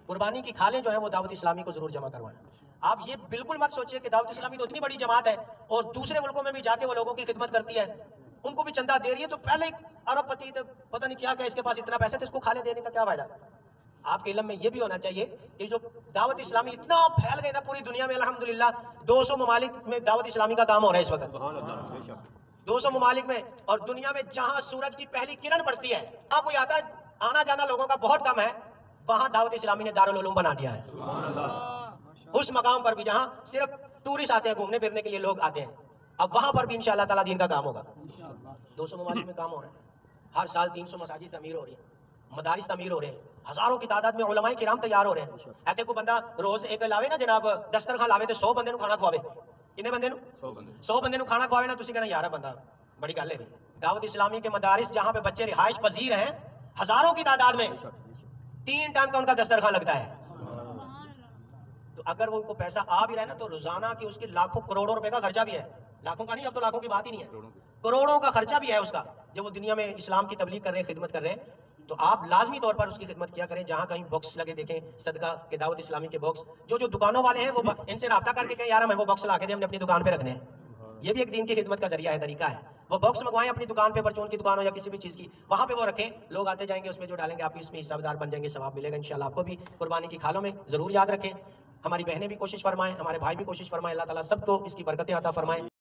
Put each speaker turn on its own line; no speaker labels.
قربانی کی کھالیں جو ہیں وہ دعوت اسلامی کو ضرور جمع کروائیں. آپ یہ بالکل مت سوچئے کہ دعوت اسلامی تو اتنی بڑی جماعت ہے اور دوسرے ملکوں میں بھی جا کے وہ لوگوں کی خدمت کرتی ہے, ان کو بھی چندہ دے رہی ہے, تو پہلے ارب پتی پتہ نہیں کیا اس کے پاس اتنا پیسہ تو اس کو کھالیں دینے کا کیا فائدہ. آپ کے علم میں یہ بھی ہونا چاہیے کہ جو دعوت اسلامی اتنا پھیل گئی نا پوری دنیا میں, الحمدللہ 200 ممالک میں دعوت اسلامی کا کام ہو رہا ہے اس وقت, 200 ممالک میں, اور دنیا میں جہاں سورج کی پہلی کرن پڑتی ہے وہاں کوئی آتا ہے, آنا جانا لوگوں کا بہت کم ہے, وہاں دعوت اسلامی نے دارالعلوم بنا دیا ہے. اس مقام پر بھی جہاں صرف ٹورسٹ آتے ہیں, گھومنے پھرنے کے لیے لوگ آتے ہیں, اب وہاں پر بھی انشاءاللہ تعالیٰ دین کا کام ہوگا. 200 ممالک میں کام ہو رہا ہے, ہر سال 300 مساجد تعمیر ہو رہی ہیں, مدارس تعمیر ہو رہے ہیں, ہزاروں کی تعداد میں علماء کرام تیار ہو رہے ہیں. ایسے کو بندہ روز ایک لاوے نا جناب دسترخوان لاوے تو 100 بندے نو کھانا کھواوے, کتنے بندے نو 100 بندے نو کھانا کھواوے نا, تسی کہنا یار بندہ بڑی گل ہے. دعوت اسلامی کے مدارس جہاں پہ بچے رہائش پذیر ہیں ہزاروں کی تعداد میں, 3 ٹائم کا ان کا دسترخوان لگتا ہے. تو اگر وہ ان کو پیسہ آ بھی رہا ہے نا تو روزانہ کی اس کے لاکھوں کروڑوں روپے کا خرچہ بھی ہے, لاکھوں کا نہیں, اب تو لاکھوں کی بات ہی نہیں ہے, کروڑوں کا خرچہ بھی ہے اس کا, جب وہ دنیا میں اسلام کی تبلیغ کر رہے ہیں, خدمت کر رہے ہیں. تو آپ لازمی طور پر اس کی خدمت کیا کریں. جہاں کہیں باکس لگے دیکھیں صدقہ کے دعوت اسلامی کے باکس, جو دکانوں والے ہیں وہ ان سے رابطہ کر کے کہیں یار ہمیں وہ باکس لا کے دیں, ہم نے اپنی دکان پہ رکھنے ہیں. یہ بھی ایک دین کی خدمت کا ذریعہ ہے, طریقہ ہے. وہ باکس منگوائیں اپنی دکان پہ, پرچون کی دکان ہو یا کسی بھی چیز کی, وہاں پہ وہ رکھیں, لوگ آتے جائیں گے, اس میں جو ڈالیں گے آپ بھی اس میں حصہ دار بن جائیں گے, ثواب ملے گا انشاءاللہ. آپ کو بھی قربانی کی کھالوں میں ضرور یاد رکھیں. ہماری بہنیں بھی کوشش فرمائیں, ہمارے بھائی بھی کوشش فرمائیں, اللہ تعالیٰ سب کو اس کی برکتیں عطا فرمائیں.